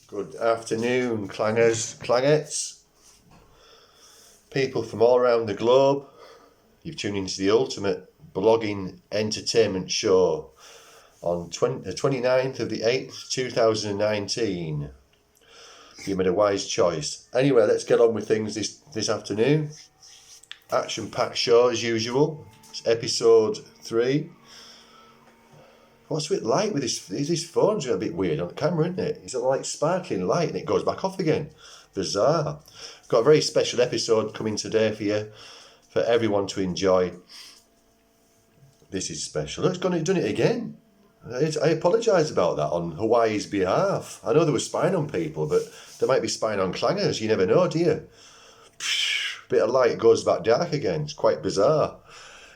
Good afternoon, clangers, clangettes, people from all around the globe. You've tuned into the ultimate blogging entertainment show on the 29th of the 8th, 2019. You made a wise choice. Anyway, let's get on with things this afternoon. Action-packed show as usual. It's episode 3. What's it like with his phone's a bit weird on the camera, isn't it? It's like sparkling light and it goes back off again. Bizarre. Got a very special episode coming today for you, for everyone to enjoy. This is special. Look, it's done it again. I apologise about that on Hawaii's behalf. I know they were spying on people, but they might be spying on clangers. You never know, do you? Bit of light goes back dark again. It's quite bizarre.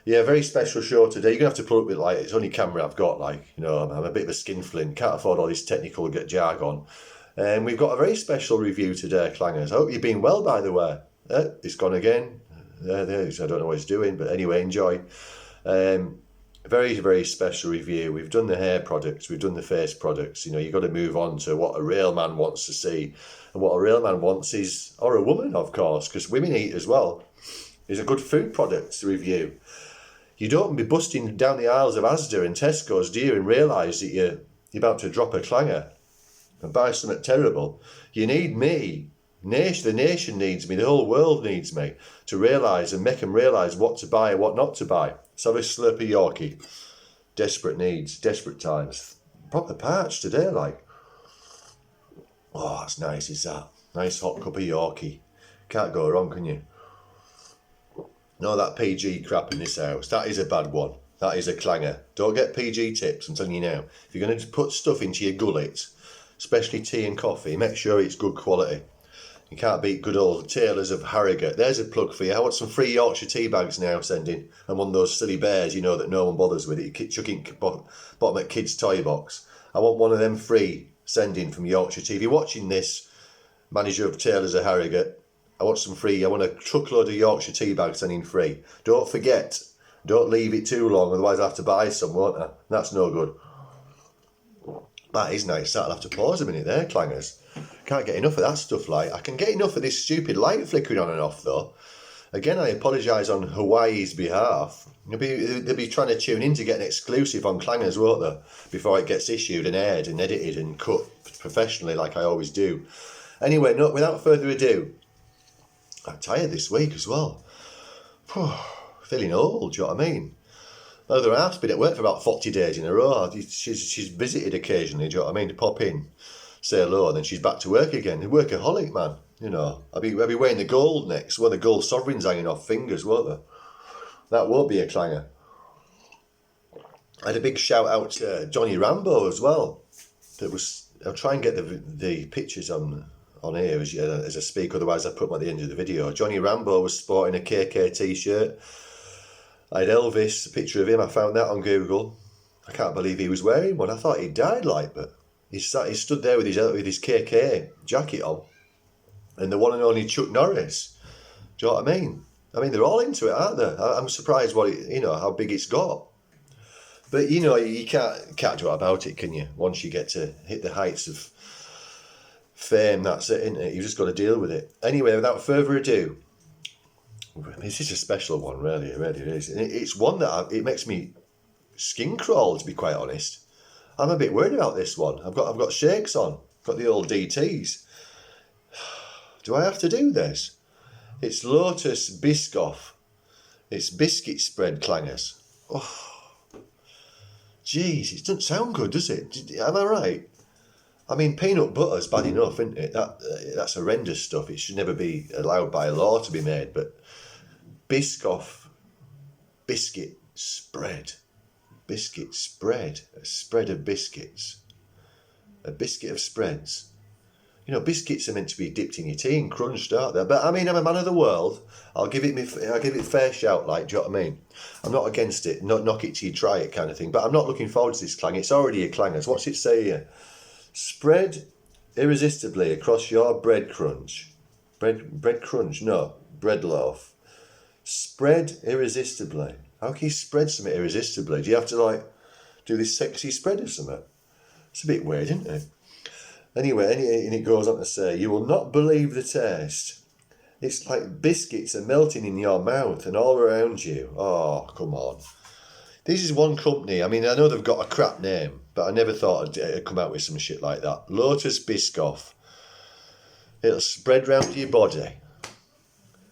Yeah, very special show today. You're going to have to put up with light. It's the only camera I've got, I'm a bit of a skinflint. Can't afford all this technical jargon. And we've got a very special review today, clangers. I hope you've been well, by the way. It's gone again. There, I don't know what it's doing, but anyway, enjoy. Very, very special review. We've done the hair products. We've done the face products. You've got to move on to what a real man wants to see. And what a real man wants is, or a woman, of course, because women eat as well, is a good food product to review. You don't be busting down the aisles of Asda and Tesco's, do you, and realise that you're about to drop a clanger and buy something terrible. You need me. The nation needs me. The whole world needs me to realise and make them realise what to buy and what not to buy. Let's have a slurp of Yorkie. Desperate needs, desperate times. Proper parched today, like. Oh, that's nice, is that? Nice hot cup of Yorkie. Can't go wrong, can you? No, that PG crap in this house. That is a bad one. That is a clanger. Don't get PG tips, I'm telling you now. If you're going to put stuff into your gullet, especially tea and coffee, make sure it's good quality. You can't beat good old Taylors of Harrogate. There's a plug for you. I want some free Yorkshire tea bags now sending. And one of those silly bears, that no one bothers with it. You chuck in bottom at kids' toy box. I want one of them free sending from Yorkshire tea. If you're watching this, manager of Taylors of Harrogate, I want some free. I want a truckload of Yorkshire tea bags sending free. Don't forget. Don't leave it too long, otherwise I'll have to buy some, won't I? That's no good. That is nice. I'll have to pause a minute there, clangers. Can't get enough of that stuff, like. I can get enough of this stupid light flickering on and off, though. Again, I apologise on Hawaii's behalf. They'll be trying to tune in to get an exclusive on clangers, won't they? Before it gets issued and aired and edited and cut professionally, like I always do. Anyway, without further ado, I'm tired this week as well. Feeling old, do you know what I mean? My other half's been at work for about 40 days in a row. She's visited occasionally, do you know what I mean? To pop in, say hello, and then she's back to work again. A workaholic, man. I'll be wearing the gold next. Well, the gold sovereigns hanging off fingers, won't they? That won't be a clanger. I had a big shout out to Johnny Rambo as well. I'll try and get the pictures on here as I speak, otherwise I put them at the end of the video. Johnny Rambo was sporting a KK t-shirt. I had Elvis, a picture of him, I found that on Google. I can't believe he was wearing one. I thought he died, but he stood there with his KK jacket on. And the one and only Chuck Norris. Do you know what I mean? They're all into it, aren't they? I'm surprised how big it's got. But you can't do it about it, can you? Once you get to hit the heights of fame, that's it, isn't it? You've just got to deal with it. Anyway, without further ado, this is a special one, really. It really is. And it's one that it makes me skin crawl, to be quite honest. I'm a bit worried about this one. I've got shakes on. Got the old DTs. Do I have to do this? It's Lotus Biscoff. It's biscuit spread clangers. Oh, jeez, it doesn't sound good, does it? Am I right? Peanut butter's bad enough, isn't it? That's horrendous stuff. It should never be allowed by law to be made. But Biscoff biscuit spread. Biscuit spread. A spread of biscuits. A biscuit of spreads. Biscuits are meant to be dipped in your tea and crunched, aren't they? But I'm a man of the world. I'll give it fair shout, do you know what I mean? I'm not against it. Not knock it till you try it kind of thing. But I'm not looking forward to this clang. It's already a clanger. So what's it say here? Spread irresistibly across your bread crunch. Bread crunch? No. Bread loaf. Spread irresistibly. How can you spread something irresistibly? Do you have to do this sexy spread or something? It's a bit weird, isn't it? Anyway, and it goes on to say, you will not believe the taste. It's like biscuits are melting in your mouth and all around you. Oh, come on. This is one company. I mean, I know they've got a crap name, but I never thought it'd come out with some shit like that. Lotus Biscoff. It'll spread round your body.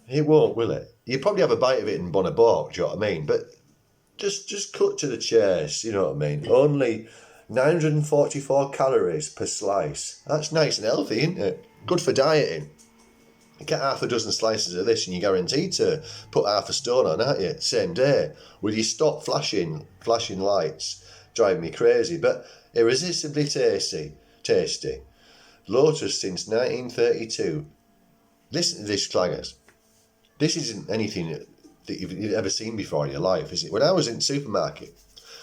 It won't, will it? You probably have a bite of it in Bonneborg, do you know what I mean? But just cut to the chase, you know what I mean? Only 944 calories per slice. That's nice and healthy, isn't it? Good for dieting. You get half a dozen slices of this and you're guaranteed to put half a stone on, aren't you? Same day. Will you stop flashing lights? Driving me crazy. But irresistibly tasty. Lotus since 1932. Listen to this, Klangers. This isn't anything that you've ever seen before in your life, is it? When I was in the supermarket,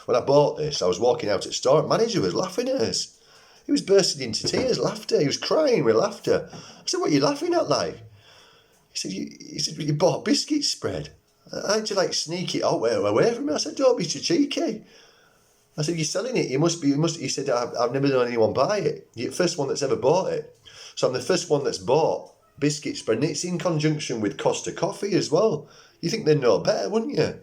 when I bought this, I was walking out at the store, the manager was laughing at us. He was bursting into tears, laughter. He was crying with laughter. I said, what are you laughing at, like? He said, you bought biscuit spread. I had to like sneak it away from me. I said, don't be too cheeky. I said, you're selling it. You must. He said, I've never known anyone buy it. You're the first one that's ever bought it. So I'm the first one that's bought biscuit spread. And it's in conjunction with Costa Coffee as well. You think they'd know better, wouldn't you?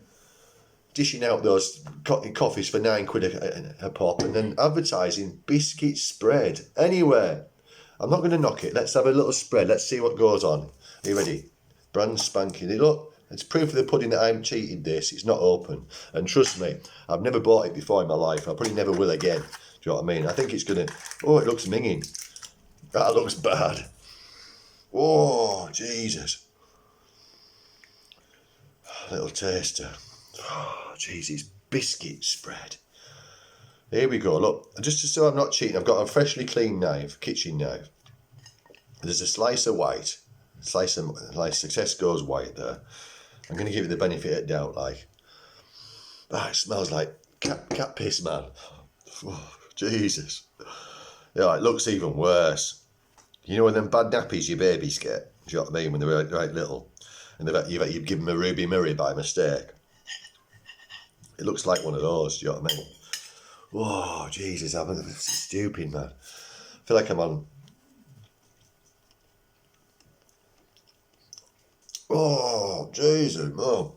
Dishing out those coffees for £9 a pop and then advertising biscuit spread. Anyway, I'm not going to knock it. Let's have a little spread. Let's see what goes on. Are you ready? Brand spanking. Look, it's proof of the pudding that I'm cheating this. It's not open. And trust me, I've never bought it before in my life. I probably never will again. Do you know what I mean? I think it's going to... Oh, it looks minging. That looks bad. Oh, Jesus. Little taster. Oh, Jesus. Biscuit spread. Here we go. Look, just so I'm not cheating, I've got a freshly clean knife, kitchen knife. There's a slice of white. Slice of Tesco's white there. I'm going to give it the benefit of doubt, like. Ah, it smells like cat piss, man. Oh, Jesus. Yeah, it looks even worse. You know when them bad nappies your babies get? Do you know what I mean? When they're right little. And you've given them a Ruby Murray by mistake. It looks like one of those, do you know what I mean? Oh, Jesus, I'm stupid, man. I feel like I'm on... Oh, Jesus, oh.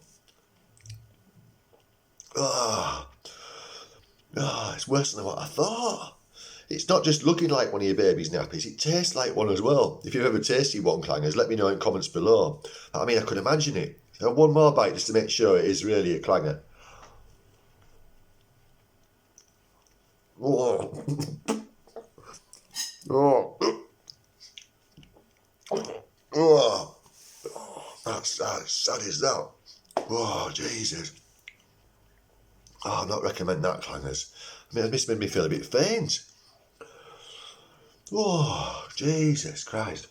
It's worse than what I thought. It's not just looking like one of your baby's nappies, it tastes like one as well. If you've ever tasted one, Klangers, let me know in comments below. I mean, I could imagine it. Have one more bite just to make sure it is really a clanger. Oh. Oh. Oh. That's sad as that. Oh, Jesus. Oh, I'm not recommending that, Klangers. I mean, this made me feel a bit faint. Oh, Jesus Christ.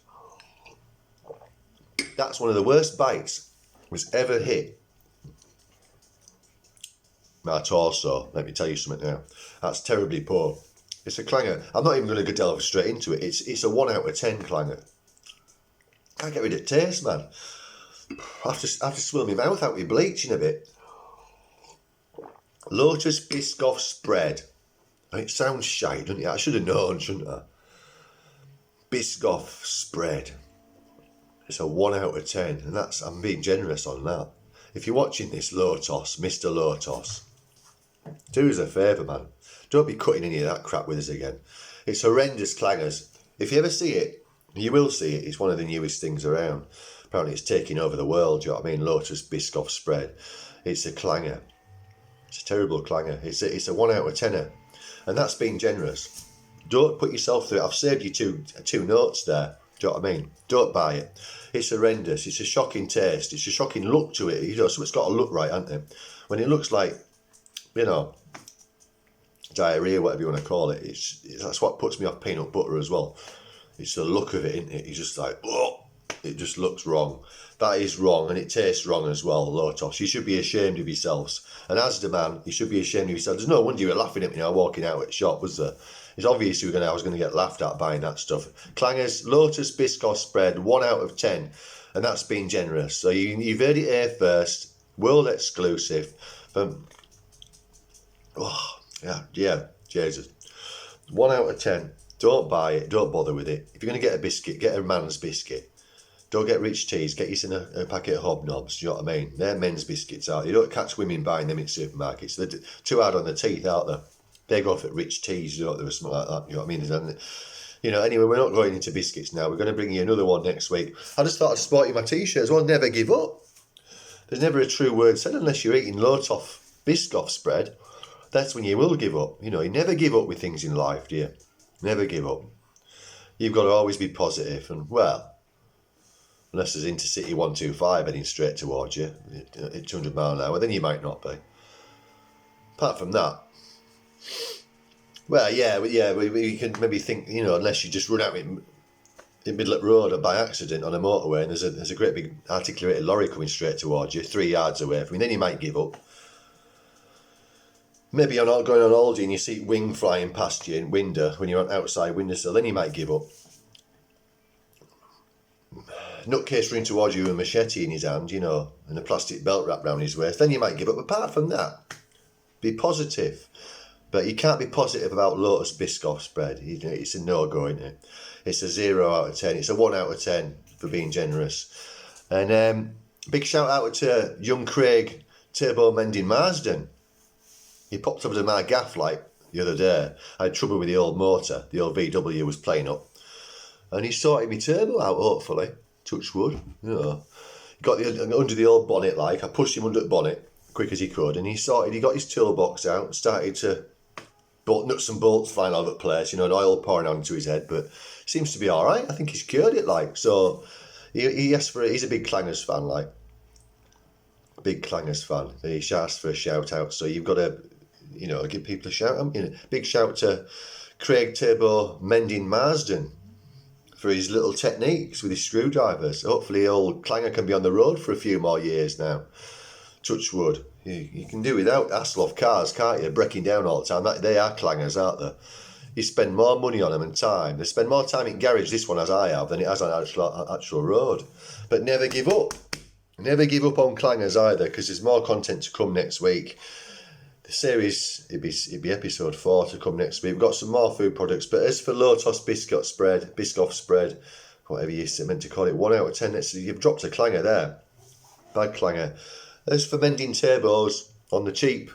That's one of the worst bites was ever hit my torso. Let me tell you something now. That's terribly poor. It's a clanger. I'm not even going to delve straight into it. It's a 1 out of 10 clanger. Can't get rid of taste, man. I have to swirl my mouth out with bleach in a bit. Lotus Biscoff spread. It sounds shite, doesn't it? I should have known, shouldn't I? Biscoff spread. It's a 1 out of 10, and I'm being generous on that. If you're watching this, Lotus, Mr. Lotus, do us a favour, man. Don't be cutting any of that crap with us again. It's horrendous, Klangers. If you ever see it, you will see it. It's one of the newest things around. Apparently it's taking over the world, do you know what I mean? Lotus Biscoff spread. It's a clanger. It's a terrible clanger. It's a 1 out of 10er. And that's being generous. Don't put yourself through it. I've saved you two notes there. Do you know what I mean? Don't buy it. It's horrendous. It's a shocking taste. It's a shocking look to it. You know, so it's got to look right, hasn't it? When it looks like, you know, diarrhea, whatever you want to call it, that's what puts me off peanut butter as well. It's the look of it, isn't it? It's just like, oh, it just looks wrong. That is wrong, and it tastes wrong as well, Lotus. You should be ashamed of yourselves. And as the man, you should be ashamed of yourself. There's no wonder you were laughing at me now walking out at the shop, was there? It's obvious I was going to get laughed at buying that stuff. Klangers, Lotus Biscoff spread, 1 out of 10. And that's being generous. So you've heard it here first. World exclusive. Oh, yeah, Jesus. 1 out of 10. Don't buy it. Don't bother with it. If you're going to get a biscuit, get a man's biscuit. Don't get rich teas. Get you a packet of hobnobs. Do you know what I mean? They're men's biscuits, aren't you? You don't catch women buying them in supermarkets. They're too hard on the teeth, aren't they? They go for rich teas, you know, or something like that. You know what I mean? You know, anyway, we're not going into biscuits now. We're going to bring you another one next week. I just thought I'd sport you my t-shirt as well. Never give up. There's never a true word said unless you're eating low-toff biscoff spread. That's when you will give up. You know, you never give up with things in life, do you? Never give up. You've got to always be positive and, well, unless there's Intercity 125 heading straight towards you at 200 mile an hour, then you might not be. Apart from that, well, we can maybe think, you know, unless you just run out in middle of the road or by accident on a motorway and there's a great big articulated lorry coming straight towards you, 3 yards away from you, then you might give up. Maybe you're not going on holiday and you see wing flying past you in window when you're on outside windowsill, then you might give up. Nutcase running towards you with a machete in his hand, you know, and a plastic belt wrapped round his waist, then you might give up. Apart from that, be positive. But you can't be positive about Lotus Biscoff spread. It's a no-go, isn't it? It's a 0 out of 10. It's a 1 out of 10 for being generous. And big shout out to young Craig Turbo Mending Marsden. He popped over to my gaff like the other day. I had trouble with the old motor. The old VW was playing up. And he sorted me turbo out, hopefully. Touch wood. You know. He got under the old bonnet like. I pushed him under the bonnet quick as he could. And he got his toolbox out and started to bolt nuts and bolts flying all over the place, you know, and oil pouring onto his head, but seems to be all right. I think he's cured it, like. So he asked for it. He's a big Klangers fan, like. Big Klangers fan. He asked for a shout out. So you've got to, you know, give people a shout out. You know, big shout to Craig Turbo Mending Marsden for his little techniques with his screwdrivers. Hopefully old Clanger can be on the road for a few more years now. Touch wood. You can do without Hasselhoff cars, can't you? Breaking down all the time. They are Clangers, aren't they? You spend more money on them and time. They spend more time in garage, this one as I have, than it has on actual road. But never give up. Never give up on Clangers either, because there's more content to come next week. The series, it'd be episode 4 to come next week. We've got some more food products. But as for Lotus Biscoff spread, whatever you're meant to call it, 1 out of 10. You've dropped a Clanger there. Bad Clanger. As for mending turbos on the cheap,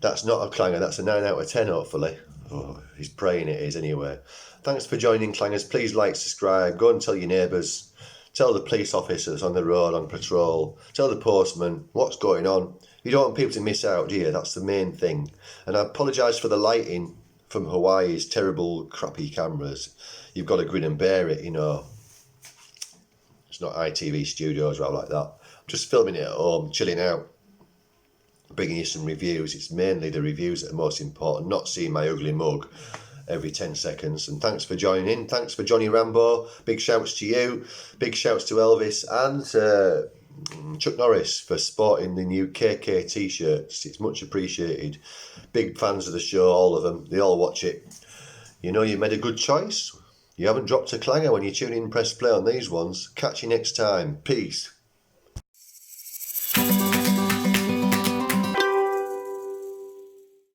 that's not a Clanger, that's a 9 out of 10 hopefully. Oh, he's praying it is anyway. Thanks for joining, Clangers. Please like, subscribe, go and tell your neighbours, tell the police officer that's on the road on patrol, tell the postman what's going on. You don't want people to miss out, do you? That's the main thing. And I apologise for the lighting from Hawaii's terrible, crappy cameras. You've got to grin and bear it, you know. It's not ITV studios or out like that. Just filming it at home, chilling out, bringing you some reviews. It's mainly the reviews that are most important, not seeing my ugly mug every 10 seconds. And thanks for joining in. Thanks for Johnny Rambo. Big shouts to you. Big shouts to Elvis and Chuck Norris for sporting the new KK t-shirts. It's much appreciated. Big fans of the show, all of them. They all watch it. You know you made a good choice. You haven't dropped a Clanger when you tune in and press play on these ones. Catch you next time. Peace.